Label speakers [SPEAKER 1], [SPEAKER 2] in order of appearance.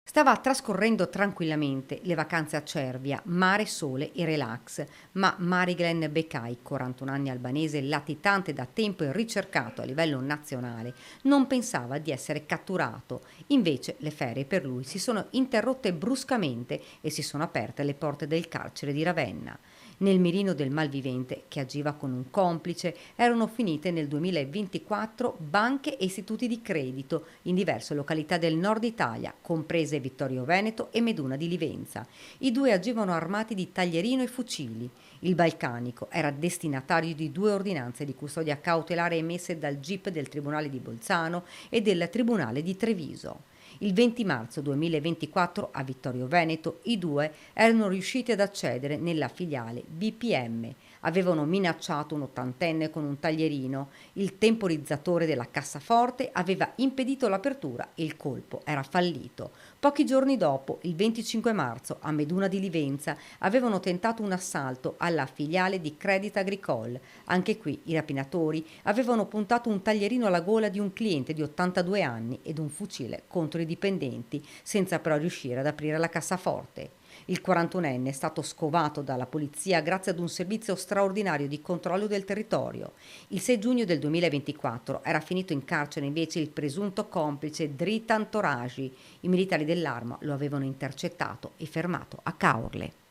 [SPEAKER 1] Stava trascorrendo tranquillamente le vacanze a Cervia, mare, sole e relax, ma Mariglen Beccai, 41 anni albanese, latitante da tempo e ricercato a livello nazionale, non pensava di essere catturato. Invece le ferie per lui si sono interrotte bruscamente e si sono aperte le porte del carcere di Ravenna. Nel mirino del malvivente, che agiva con un complice, erano finite nel 2024 banche e istituti di credito in diverse località del nord Italia, comprese Vittorio Veneto e Meduna di Livenza. I due agivano armati di taglierino e fucili. Il balcanico era destinatario di due ordinanze di custodia cautelare emesse dal GIP del Tribunale di Bolzano e del Tribunale di Treviso. Il 20 marzo 2024 a Vittorio Veneto i due erano riusciti ad accedere nella filiale BPM. Avevano minacciato un ottantenne con un taglierino. Il temporizzatore della cassaforte aveva impedito l'apertura e il colpo era fallito. Pochi giorni dopo, il 25 marzo, a Meduna di Livenza, avevano tentato un assalto alla filiale di Credit Agricole. Anche qui i rapinatori avevano puntato un taglierino alla gola di un cliente di 82 anni ed un fucile contro i dipendenti, senza però riuscire ad aprire la cassaforte. Il 41enne è stato scovato dalla polizia grazie ad un servizio straordinario di controllo del territorio. Il 6 giugno del 2024 era finito in carcere invece il presunto complice Dritan Toraji. I militari dell'Arma lo avevano intercettato e fermato a Caorle.